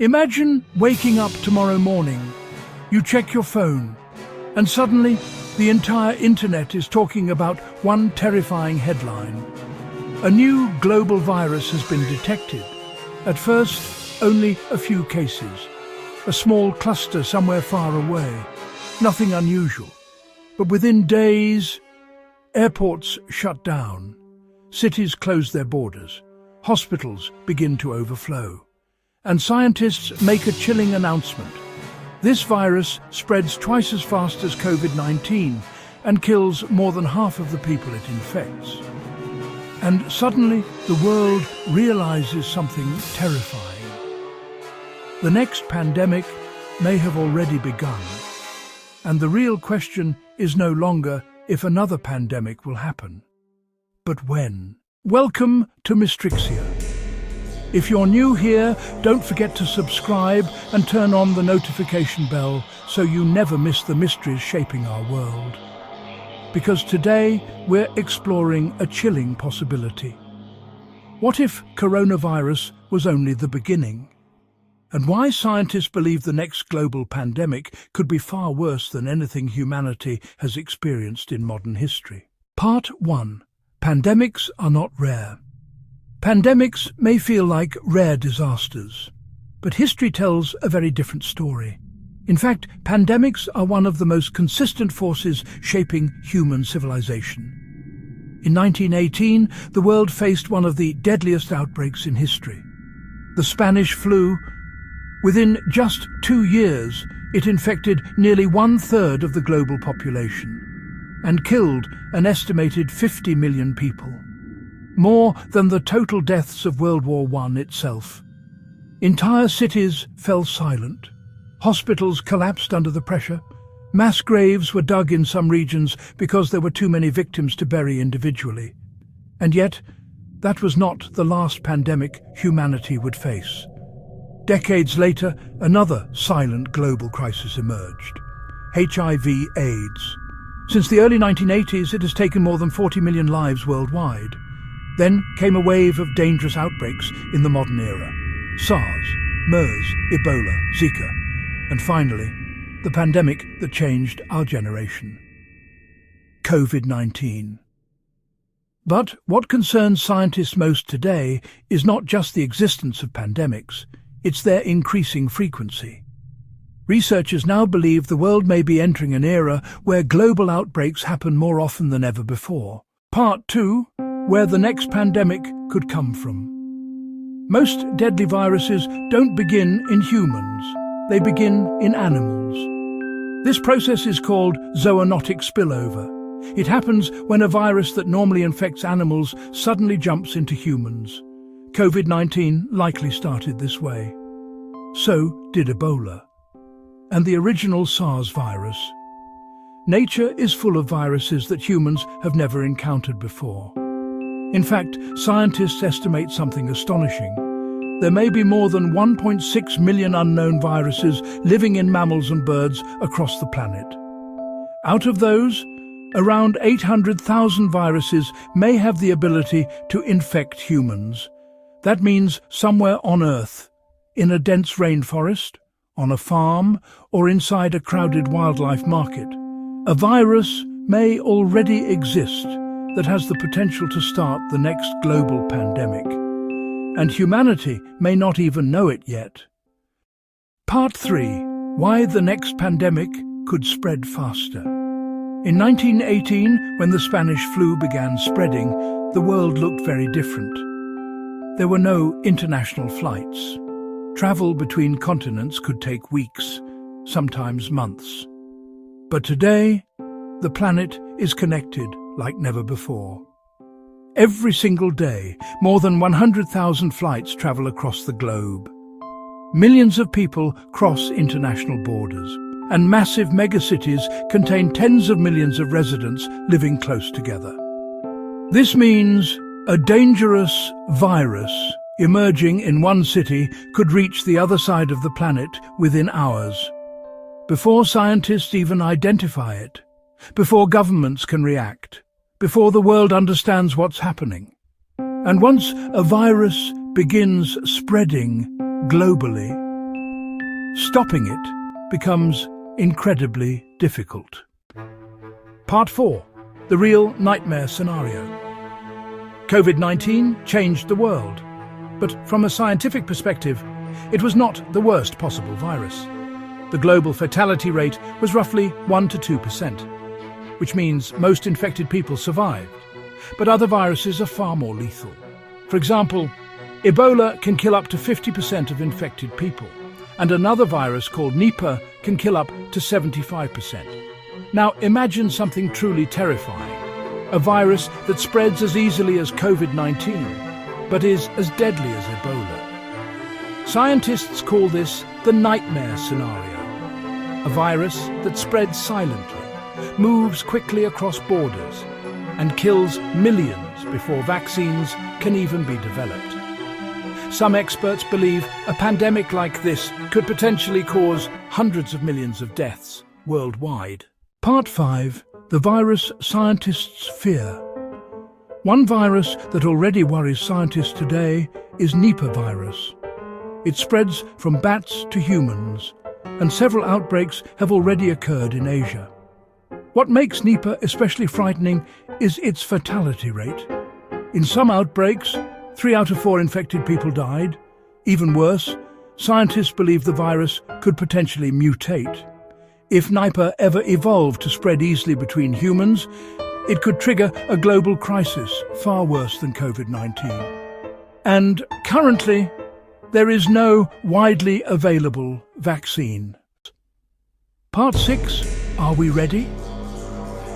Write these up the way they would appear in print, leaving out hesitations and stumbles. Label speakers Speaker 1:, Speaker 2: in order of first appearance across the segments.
Speaker 1: Imagine waking up tomorrow morning. You check your phone, and suddenly the entire internet is talking about one terrifying headline. A new global virus has been detected. At first, only a few cases. A small cluster somewhere far away. Nothing unusual. But within days, airports shut down. Cities close their borders. Hospitals begin to overflow. And scientists make a chilling announcement. This virus spreads twice as fast as COVID-19 and kills more than half of the people it infects. And suddenly, the world realizes something terrifying. The next pandemic may have already begun. And the real question is no longer if another pandemic will happen, but when. Welcome to Mystrixia. If you're new here, don't forget to subscribe and turn on the notification bell so you never miss the mysteries shaping our world. Because today we're exploring a chilling possibility. What if coronavirus was only the beginning? And why scientists believe the next global pandemic could be far worse than anything humanity has experienced in modern history. Part 1. Pandemics are not rare. Pandemics may feel like rare disasters, but history tells a very different story. In fact, pandemics are one of the most consistent forces shaping human civilization. In 1918, the world faced one of the deadliest outbreaks in history. The Spanish flu. Within just 2 years, it infected nearly 1/3 of the global population and killed an estimated 50 million people. More than the total deaths of World War I itself. Entire cities fell silent. Hospitals collapsed under the pressure. Mass graves were dug in some regions because there were too many victims to bury individually. And yet, that was not the last pandemic humanity would face. Decades later, another silent global crisis emerged. HIV/AIDS. Since the early 1980s, it has taken more than 40 million lives worldwide. Then came a wave of dangerous outbreaks in the modern era. SARS, MERS, Ebola, Zika, and finally, the pandemic that changed our generation. COVID-19. But what concerns scientists most today is not just the existence of pandemics, it's their increasing frequency. Researchers now believe the world may be entering an era where global outbreaks happen more often than ever before. Part 2. Where the next pandemic could come from. Most deadly viruses don't begin in humans. They begin in animals. This process is called zoonotic spillover. It happens when a virus that normally infects animals suddenly jumps into humans. COVID-19 likely started this way. So did Ebola. And the original SARS virus. Nature is full of viruses that humans have never encountered before. In fact, scientists estimate something astonishing. There may be more than 1.6 million unknown viruses living in mammals and birds across the planet. Out of those, around 800,000 viruses may have the ability to infect humans. That means somewhere on Earth, in a dense rainforest, on a farm, or inside a crowded wildlife market, a virus may already exist that has the potential to start the next global pandemic. And humanity may not even know it yet. Part 3. Why the next pandemic could spread faster. In 1918, when the Spanish flu began spreading, the world looked very different. There were no international flights. Travel between continents could take weeks, sometimes months. But today, the planet is connected like never before. Every single day, more than 100,000 flights travel across the globe. Millions of people cross international borders, and massive megacities contain tens of millions of residents living close together. This means a dangerous virus emerging in one city could reach the other side of the planet within hours. Before scientists even identify it, before governments can react, before the world understands what's happening. And once a virus begins spreading globally, Stopping it becomes incredibly difficult. Part 4. The real nightmare scenario. COVID-19 changed the world, but from a scientific perspective, it was not the worst possible virus. The global fatality rate was roughly 1 to 2%, which means most infected people survived. But other viruses are far more lethal. For example, Ebola can kill up to 50% of infected people, and another virus called Nipah can kill up to 75%. Now imagine something truly terrifying, a virus that spreads as easily as COVID-19, but is as deadly as Ebola. Scientists call this the nightmare scenario, a virus that spreads silently, moves quickly across borders, and kills millions before vaccines can even be developed. Some experts believe a pandemic like this could potentially cause hundreds of millions of deaths worldwide. Part 5. The virus scientists fear. One virus that already worries scientists today is Nipah virus. It spreads from bats to humans, and several outbreaks have already occurred in Asia. What makes Nipah especially frightening is its fatality rate. In some outbreaks, 3 out of 4 infected people died. Even worse, scientists believe the virus could potentially mutate. If Nipah ever evolved to spread easily between humans, it could trigger a global crisis far worse than COVID-19. And currently, there is no widely available vaccine. Part 6. Are we ready?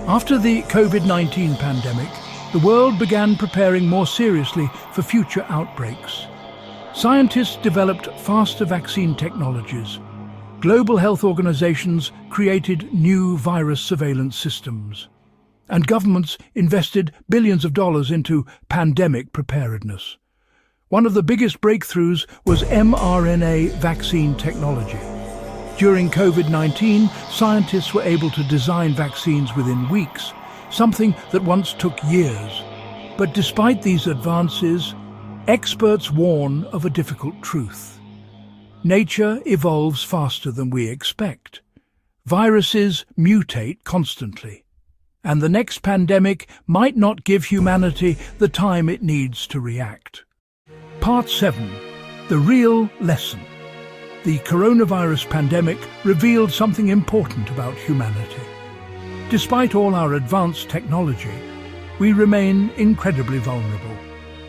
Speaker 1: After the COVID-19 pandemic, the world began preparing more seriously for future outbreaks. Scientists developed faster vaccine technologies. Global health organizations created new virus surveillance systems. And governments invested billions of dollars into pandemic preparedness. One of the biggest breakthroughs was mRNA vaccine technology. During COVID-19, scientists were able to design vaccines within weeks, something that once took years. But despite these advances, experts warn of a difficult truth. Nature evolves faster than we expect. Viruses mutate constantly, and the next pandemic might not give humanity the time it needs to react. Part 7. The real lesson. The coronavirus pandemic revealed something important about humanity. Despite all our advanced technology, we remain incredibly vulnerable.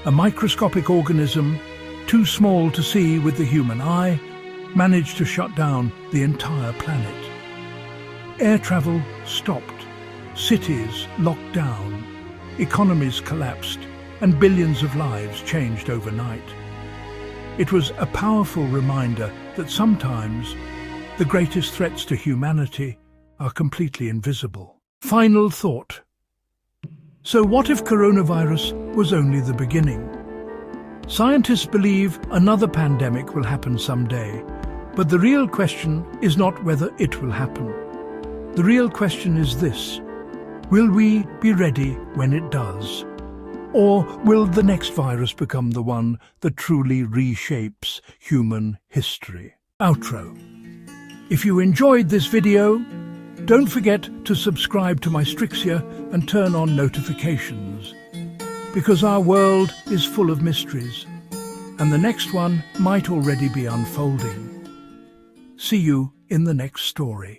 Speaker 1: A microscopic organism, too small to see with the human eye, managed to shut down the entire planet. Air travel stopped, cities locked down, economies collapsed, and billions of lives changed overnight. It was a powerful reminder that sometimes the greatest threats to humanity are completely invisible. Final thought. So what if coronavirus was only the beginning? Scientists believe another pandemic will happen someday, but the real question is not whether it will happen. The real question is this: will we be ready when it does? Or will the next virus become the one that truly reshapes human history? Outro. If you enjoyed this video, don't forget to subscribe to Mystrixia and turn on notifications, because our world is full of mysteries, and the next one might already be unfolding. See you in the next story.